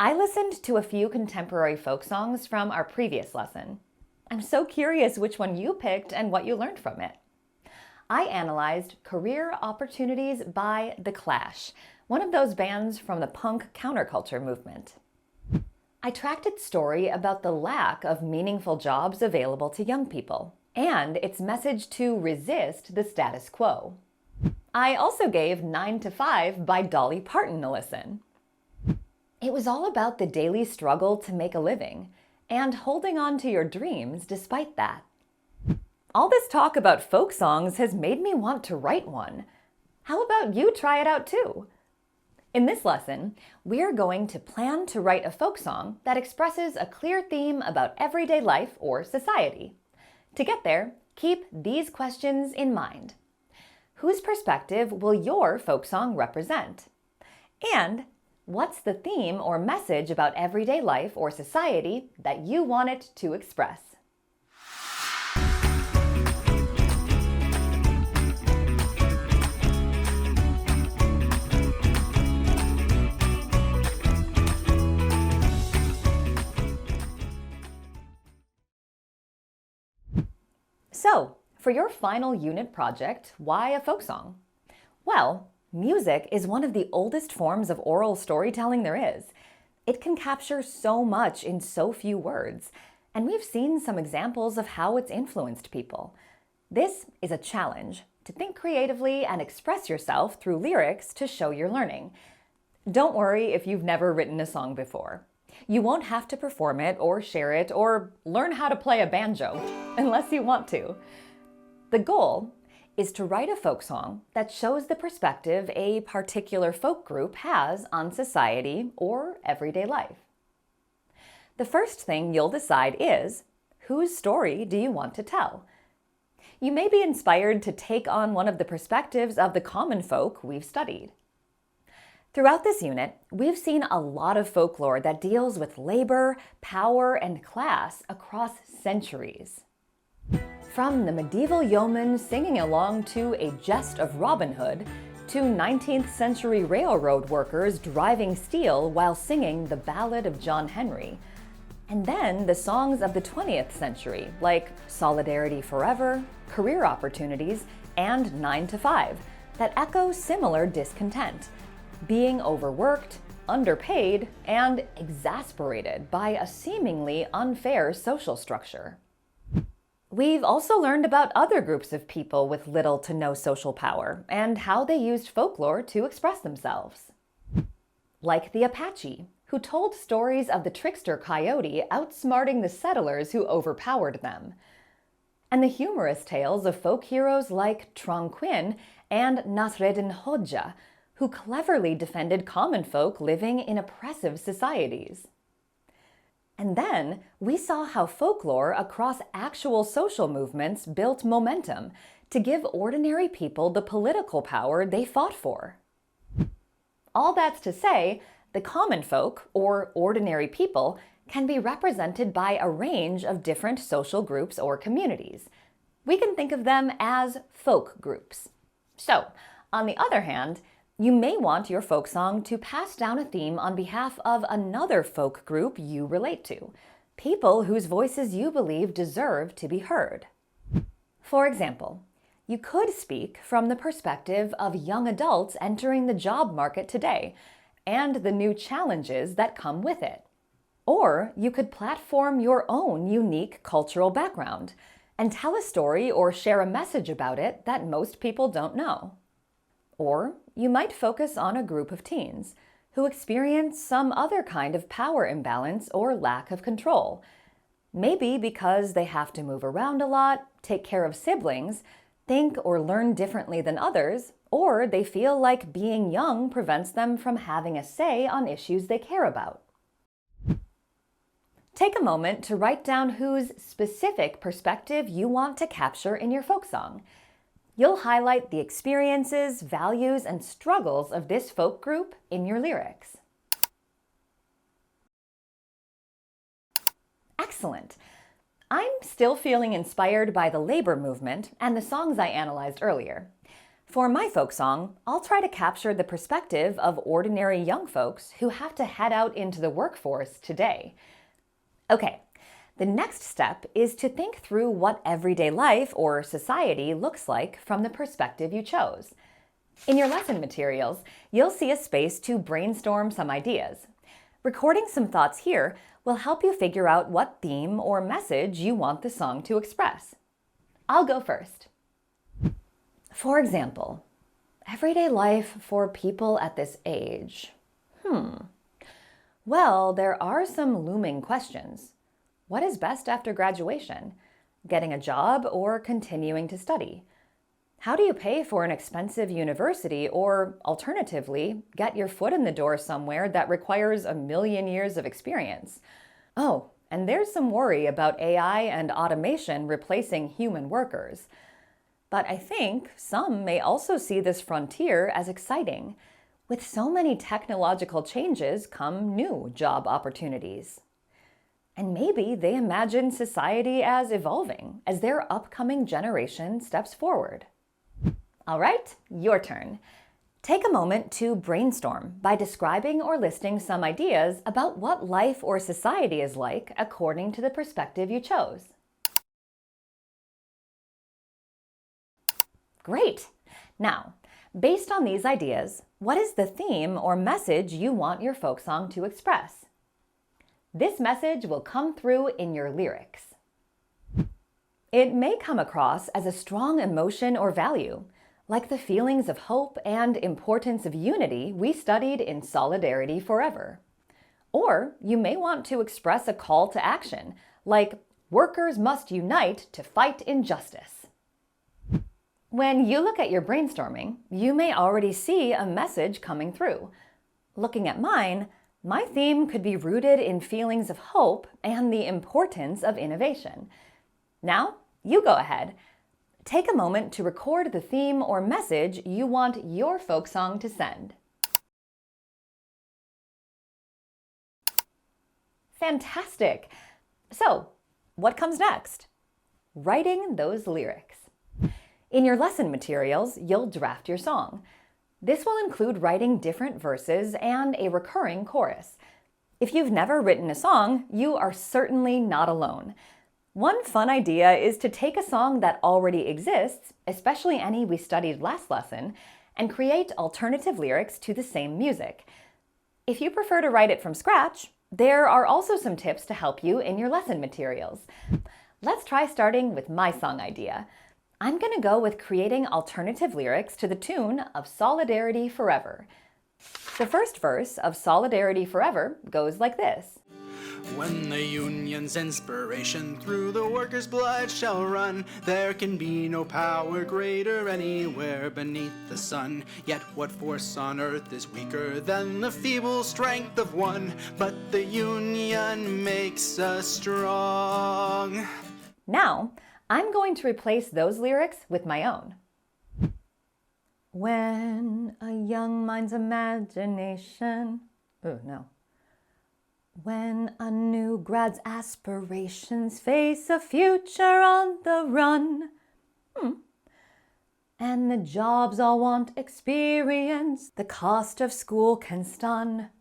I listened to a few contemporary folk songs from our previous lesson. I'm so curious which one you picked and what you learned from it. I analyzed Career Opportunities by The Clash, one of those bands from the punk counterculture movement. I tracked its story about the lack of meaningful jobs available to young people, and its message to resist the status quo. I also gave 9 to 5 by Dolly Parton a listen. It was all about the daily struggle to make a living, and holding on to your dreams despite that. All this talk about folk songs has made me want to write one. How about you try it out too? In this lesson, we are going to plan to write a folk song that expresses a clear theme about everyday life or society. To get there, keep these questions in mind. Whose perspective will your folk song represent? And what's the theme or message about everyday life or society that you want it to express? So, for your final unit project, why a folk song? Well, music is one of the oldest forms of oral storytelling there is. It can capture so much in so few words, and we've seen some examples of how it's influenced people. This is a challenge, to think creatively and express yourself through lyrics to show your learning. Don't worry if you've never written a song before. You won't have to perform it or share it or learn how to play a banjo, unless you want to. The goal is to write a folk song that shows the perspective a particular folk group has on society or everyday life. The first thing you'll decide is, whose story do you want to tell? You may be inspired to take on one of the perspectives of the common folk we've studied. Throughout this unit, we've seen a lot of folklore that deals with labor, power, and class across centuries. From the medieval yeoman singing along to A Jest of Robin Hood, to 19th century railroad workers driving steel while singing the Ballad of John Henry. And then the songs of the 20th century, like Solidarity Forever, Career Opportunities, and 9 to 5, that echo similar discontent. Being overworked, underpaid, and exasperated by a seemingly unfair social structure. We've also learned about other groups of people with little to no social power and how they used folklore to express themselves. Like the Apache, who told stories of the trickster coyote outsmarting the settlers who overpowered them. And the humorous tales of folk heroes like Tronquin and Nasreddin Hodja, who cleverly defended common folk living in oppressive societies. And then we saw how folklore across actual social movements built momentum to give ordinary people the political power they fought for. All that's to say, the common folk, or ordinary people, can be represented by a range of different social groups or communities. We can think of them as folk groups. So, on the other hand, you may want your folk song to pass down a theme on behalf of another folk group you relate to, people whose voices you believe deserve to be heard. For example, you could speak from the perspective of young adults entering the job market today and the new challenges that come with it. Or you could platform your own unique cultural background and tell a story or share a message about it that most people don't know. Or you might focus on a group of teens who experience some other kind of power imbalance or lack of control. Maybe because they have to move around a lot, take care of siblings, think or learn differently than others, or they feel like being young prevents them from having a say on issues they care about. Take a moment to write down whose specific perspective you want to capture in your folk song. You'll highlight the experiences, values, and struggles of this folk group in your lyrics. Excellent! I'm still feeling inspired by the labor movement and the songs I analyzed earlier. For my folk song, I'll try to capture the perspective of ordinary young folks who have to head out into the workforce today. Okay, the next step is to think through what everyday life or society looks like from the perspective you chose. In your lesson materials, you'll see a space to brainstorm some ideas. Recording some thoughts here will help you figure out what theme or message you want the song to express. I'll go first. For example, everyday life for people at this age. Well, there are some looming questions. What is best after graduation? Getting a job or continuing to study? How do you pay for an expensive university or, alternatively, get your foot in the door somewhere that requires 1,000,000 years of experience? Oh, and there's some worry about AI and automation replacing human workers. But I think some may also see this frontier as exciting. With so many technological changes come new job opportunities. And maybe they imagine society as evolving as their upcoming generation steps forward. All right, your turn. Take a moment to brainstorm by describing or listing some ideas about what life or society is like according to the perspective you chose. Great! Now, based on these ideas, what is the theme or message you want your folk song to express? This message will come through in your lyrics. It may come across as a strong emotion or value, like the feelings of hope and importance of unity we studied in Solidarity Forever. Or you may want to express a call to action, like workers must unite to fight injustice. When you look at your brainstorming, you may already see a message coming through. Looking at mine, my theme could be rooted in feelings of hope and the importance of innovation. Now, you go ahead. Take a moment to record the theme or message you want your folk song to send. Fantastic! So, what comes next? Writing those lyrics. In your lesson materials, you'll draft your song. This will include writing different verses and a recurring chorus. If you've never written a song, you are certainly not alone. One fun idea is to take a song that already exists, especially any we studied last lesson, and create alternative lyrics to the same music. If you prefer to write it from scratch, there are also some tips to help you in your lesson materials. Let's try starting with my song idea. I'm going to go with creating alternative lyrics to the tune of Solidarity Forever. The first verse of Solidarity Forever goes like this. When the union's inspiration through the workers' blood shall run, there can be no power greater anywhere beneath the sun. Yet what force on earth is weaker than the feeble strength of one? But the union makes us strong. Now, I'm going to replace those lyrics with my own. When a young mind's imagination... When a new grad's aspirations face a future on the run. And the jobs all want experience, the cost of school can stun.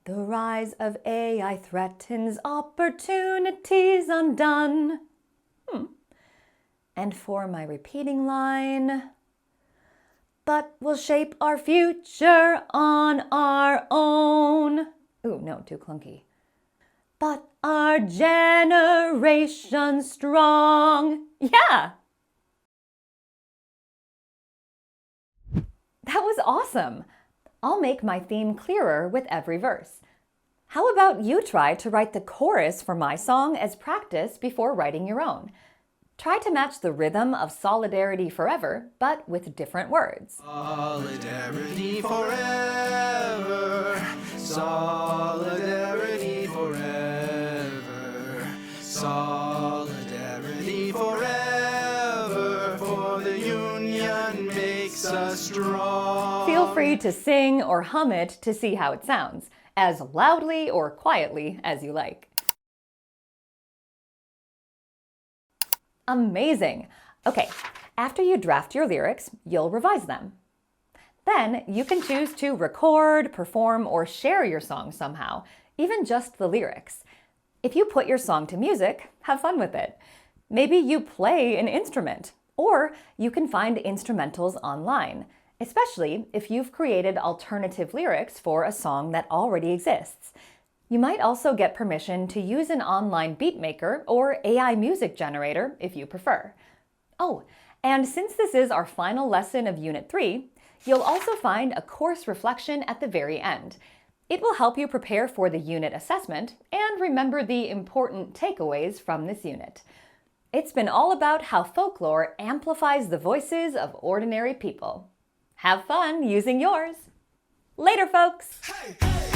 The rise of AI threatens opportunities undone. And for my repeating line, but we'll shape our future on our own. Ooh, no, too clunky. But our generation strong. Yeah! That was awesome! I'll make my theme clearer with every verse. How about you try to write the chorus for my song as practice before writing your own? Try to match the rhythm of Solidarity Forever, but with different words. Solidarity forever, solidarity forever, solidarity forever, for the union makes us strong. Feel free to sing or hum it to see how it sounds, as loudly or quietly as you like. Amazing! Okay, after you draft your lyrics, you'll revise them. Then you can choose to record, perform, or share your song somehow, even just the lyrics. If you put your song to music, have fun with it. Maybe you play an instrument, or you can find instrumentals online, especially if you've created alternative lyrics for a song that already exists. You might also get permission to use an online beatmaker or AI music generator if you prefer. Oh, and since this is our final lesson of Unit 3, you'll also find a course reflection at the very end. It will help you prepare for the unit assessment and remember the important takeaways from this unit. It's been all about how folklore amplifies the voices of ordinary people. Have fun using yours! Later, folks! Hey, hey.